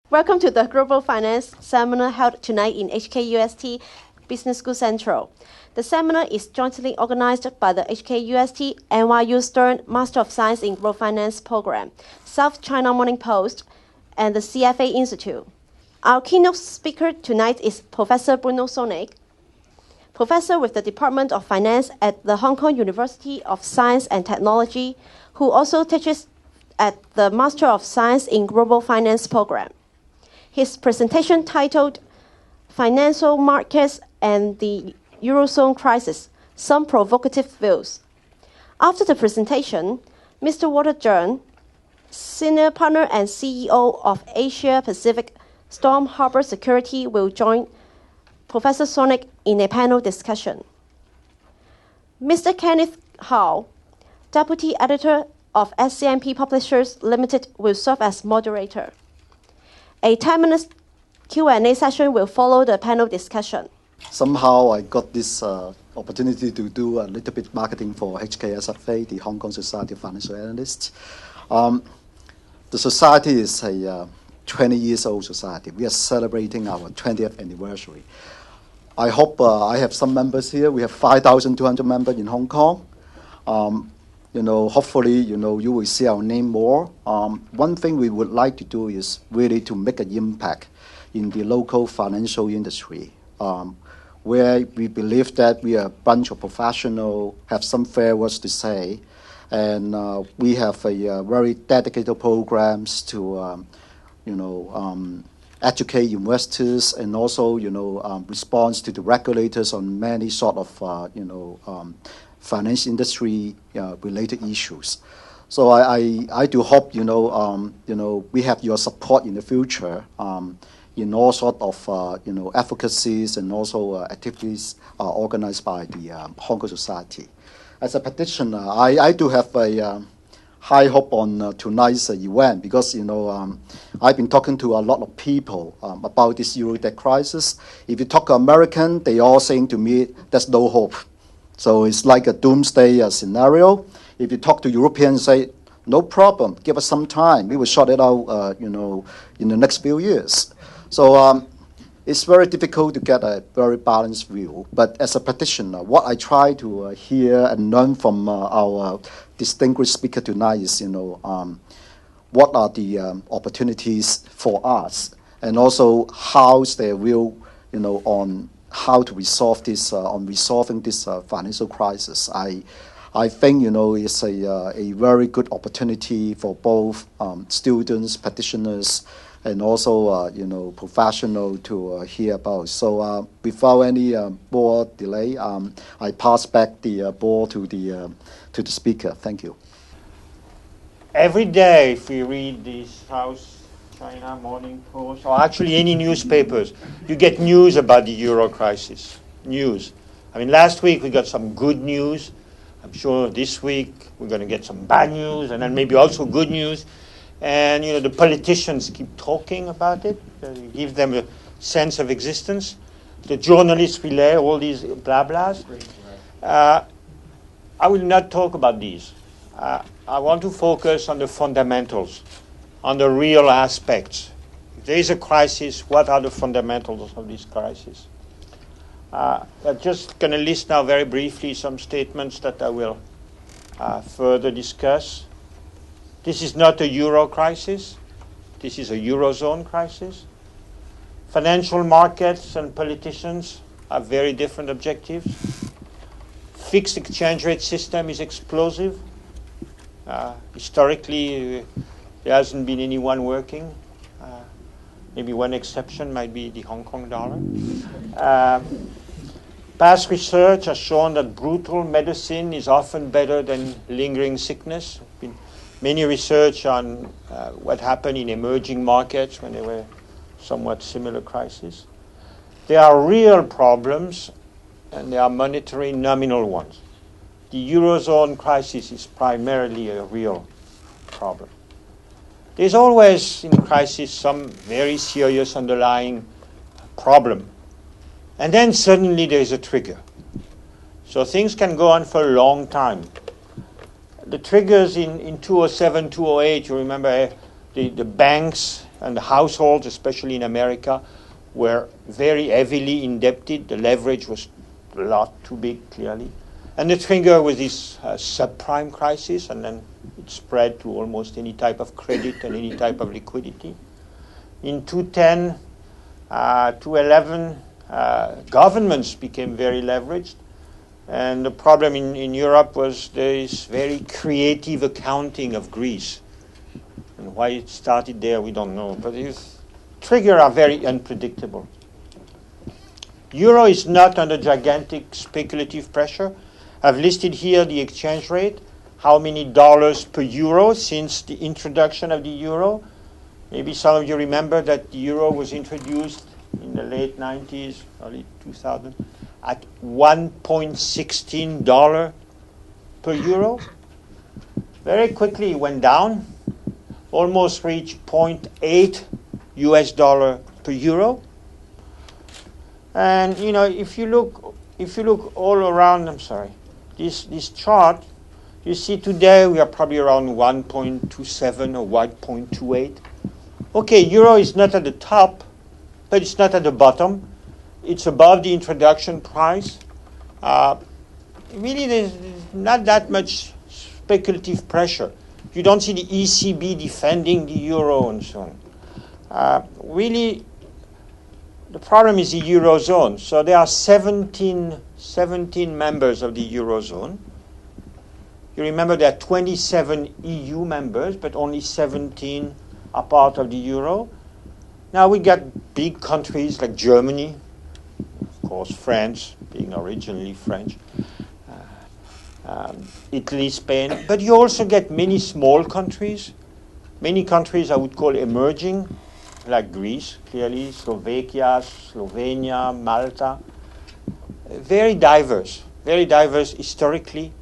Welcome to the Global Finance Seminar held tonight in HKUST Business School Central. The seminar is jointly organized by the HKUST-NYU Stern Master of Science in Global Finance program, South China Morning Post, and the CFA Institute. Our keynote speaker tonight is Professor Bruno Solnik, professor with the Department of Finance at the Hong Kong University of Science and Technology, who also teaches at the Master of Science in Global Finance program. His presentation titled Financial Markets and the Eurozone Crisis, Some Provocative Views. After the presentation, Mr. Walter Zheng, Senior Partner and CEO of Asia Pacific Storm Harbor Security, will join Professor Solnik in a panel discussion. Mr. Kenneth Howe, Deputy Editor of SCMP Publishers Limited, will serve as moderator. A 10-minute Q&A session will follow the panel discussion. Somehow I got this opportunity to do a little bit marketing for HKSFA, the Hong Kong Society of Financial Analysts. The society is a 20 years old society. We are celebrating our 20th anniversary. I hope I have some members here. We have 5,200 members in Hong Kong. Hopefully, you will see our name more. One thing we would like to do is really to make an impact in the local financial industry, where we believe that we are a bunch of professionals, have some fair words to say, and we have a very dedicated programs to, educate investors and also, response to the regulators on many sort of, finance industry related issues. So I do hope we have your support in the future in all sort of advocacies and also activities organized by the Hong Kong Society. As a practitioner, I do have a high hope on tonight's event because I've been talking to a lot of people about this Euro debt crisis. If you talk to American, they all saying to me there's no hope. So it's like a doomsday scenario. If you talk to Europeans, say, no problem, give us some time. We will sort it out, in the next few years. So it's very difficult to get a very balanced view. But as a practitioner, what I try to hear and learn from our distinguished speaker tonight is, what are the opportunities for us, and also how's their view, on how to resolve this, on resolving this financial crisis. I think, it's a very good opportunity for both students, practitioners, and also, professional to hear about. So without any more delay, I pass back the ball to the speaker. Thank you. Every day, if we read the South China Morning Post, or actually any newspapers, you get news about the Euro crisis. News. I mean, last week we got some good news. I'm sure this week we're going to get some bad news, and then maybe also good news. And, the politicians keep talking about it. Give them a sense of existence. The journalists relay all these blah-blahs. I will not talk about these. I want to focus on the fundamentals, on the real aspects. If there is a crisis, what are the fundamentals of this crisis? I'm just going to list now very briefly some statements that I will further discuss. This is not a Euro crisis. This is a Eurozone crisis. Financial markets and politicians have very different objectives. Fixed exchange rate system is explosive. Historically, there hasn't been anyone working. Maybe one exception might be the Hong Kong dollar. Past research has shown that brutal medicine is often better than lingering sickness. Many research on what happened in emerging markets when there were somewhat similar crises. There are real problems, and there are monetary nominal ones. The Eurozone crisis is primarily a real problem. There's always in crisis some very serious underlying problem. And then suddenly there is a trigger. So things can go on for a long time. The triggers in 2007, 2008, you remember the banks And the households, especially in America, were very heavily indebted. The leverage was a lot too big, clearly. And the trigger was this subprime crisis, and then it spread to almost any type of credit and any type of liquidity. In 2010, 2011, governments became very leveraged. And the problem in Europe was this very creative accounting of Greece. And why it started there, we don't know. But these triggers are very unpredictable. Euro is not under gigantic speculative pressure. I've listed here the exchange rate, how many dollars per euro since the introduction of the euro. Maybe some of you remember that the euro was introduced in the late 90s, early 2000, at $1.16 per euro. Very quickly it went down, almost reached $0.8 US per euro. And you know, if you look all around, this chart, you see today we are probably around 1.27 or 1.28. Okay, euro is not at the top, but it's not at the bottom. It's above the introduction price. Really, there's not that much speculative pressure. You don't see the ECB defending the euro and so on. Really, the problem is the Eurozone. So there are 17 members of the Eurozone. You remember there are 27 EU members, but only 17 are part of the euro. Now we got big countries like Germany, of course France, being originally French, Italy, Spain, but you also get many small countries. Many countries I would call emerging, like Greece, clearly, Slovakia, Slovenia, Malta. Very diverse historically,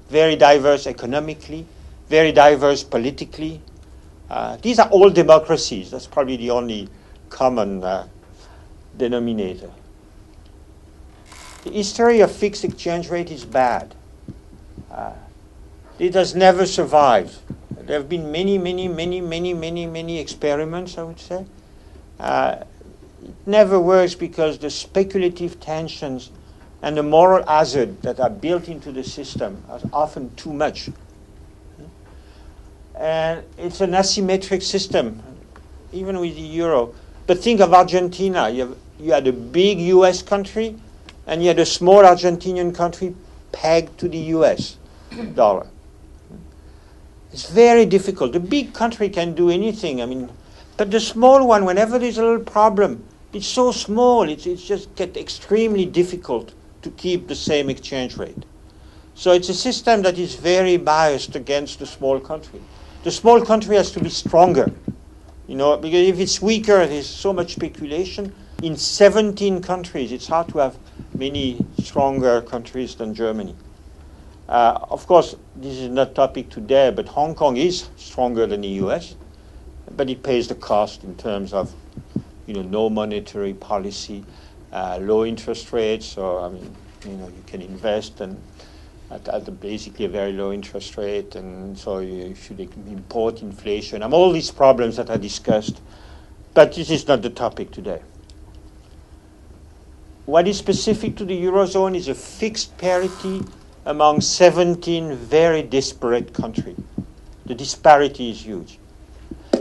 very diverse economically, very diverse politically. These are all democracies. That's probably the only common denominator. The history of fixed exchange rate is bad. It has never survived. There have been many experiments, I would say. It never works because the speculative tensions and the moral hazard that are built into the system are often too much. And it's an asymmetric system, even with the euro. But think of Argentina. You had a big US country, and you had a small Argentinian country pegged to the US dollar. It's very difficult. The big country can do anything, but the small one, whenever there's a little problem, it's so small, it's just get extremely difficult to keep the same exchange rate. So it's a system that is very biased against the small country. The small country has to be stronger, because if it's weaker, there's so much speculation. In 17 countries, it's hard to have many stronger countries than Germany. Of course, this is not topic today, but Hong Kong is stronger than the US, but it pays the cost in terms of, no monetary policy, low interest rates. So you can invest and at basically a very low interest rate, and so you should import inflation. All these problems that are discussed, but this is not the topic today. What is specific to the Eurozone is a fixed parity among 17 very disparate countries. The disparity is huge.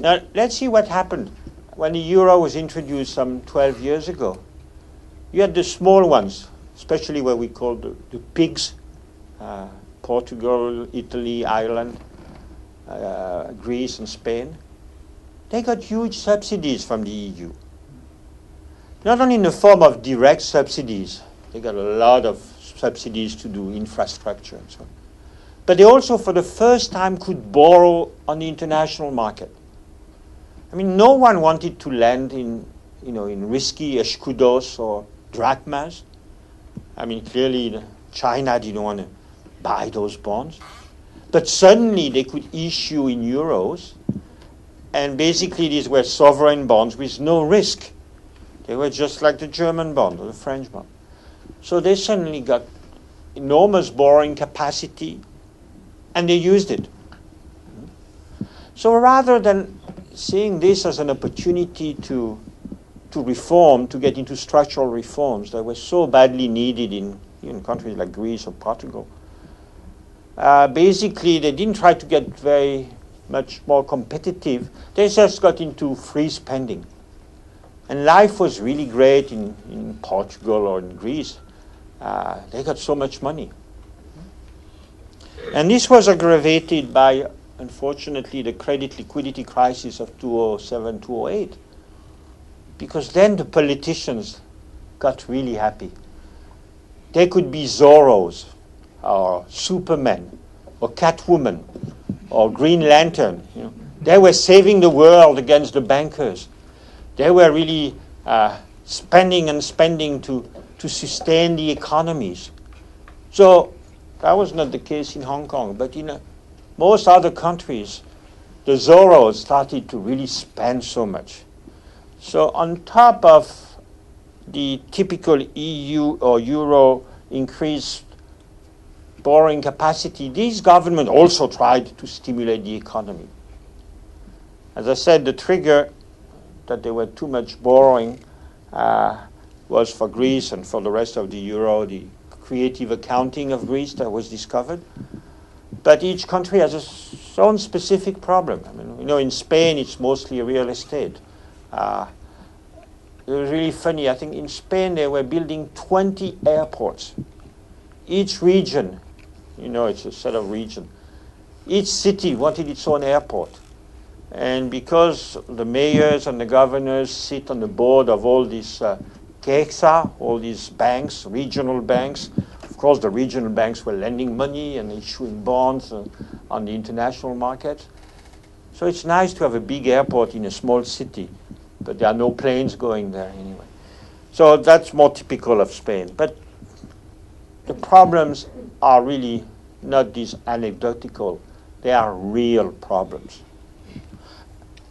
Now, let's see what happened when the euro was introduced some 12 years ago. You had the small ones, especially what we call the pigs, Portugal, Italy, Ireland, Greece, and Spain. They got huge subsidies from the EU. Not only in the form of direct subsidies, they got a lot of subsidies to do infrastructure and so on. But they also, for the first time, could borrow on the international market. No one wanted to lend in risky escudos or drachmas. Clearly China didn't want to buy those bonds. But suddenly they could issue in euros, and basically these were sovereign bonds with no risk. They were just like the German bond or the French bond. So they suddenly got enormous borrowing capacity, and they used it. So rather than seeing this as an opportunity to reform, to get into structural reforms that were so badly needed in countries like Greece or Portugal. Basically, they didn't try to get very much more competitive. They just got into free spending. And life was really great in Portugal or in Greece. They got so much money. And this was aggravated by, unfortunately, the credit liquidity crisis of 2007, 2008. Because then the politicians got really happy. They could be Zorros, or Superman, or Catwoman, or Green Lantern. They were saving the world against the bankers. They were really spending and spending to sustain the economies. So that was not the case in Hong Kong, but in most other countries, the Zorros started to really spend so much. So on top of the typical EU or Euro increased borrowing capacity, these governments also tried to stimulate the economy. As I said, the trigger that there were too much borrowing was for Greece and for the rest of the Euro, the creative accounting of Greece that was discovered. But each country has its own specific problem. I mean, in Spain, it's mostly real estate. It was really funny. I think in Spain, they were building 20 airports. Each region, it's a set of regions. Each city wanted its own airport. And because the mayors and the governors sit on the board of all these CAEXA, all these banks, regional banks, of course the regional banks were lending money and issuing bonds on the international market. So it's nice to have a big airport in a small city, but there are no planes going there anyway. So that's more typical of Spain. But the problems are really not these anecdotal, they are real problems.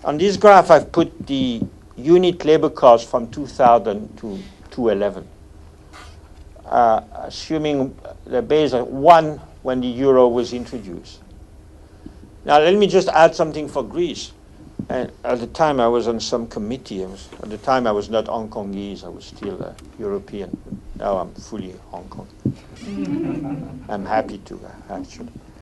On this graph, I've put the unit labor cost from 2000 to 2011, assuming the base of 1 when the euro was introduced. Now, let me just add something for Greece. And at the time, I was on some committee. At the time, I was not Hong Kongese. I was still European. Now I'm fully Hong Kong. I'm happy to, actually.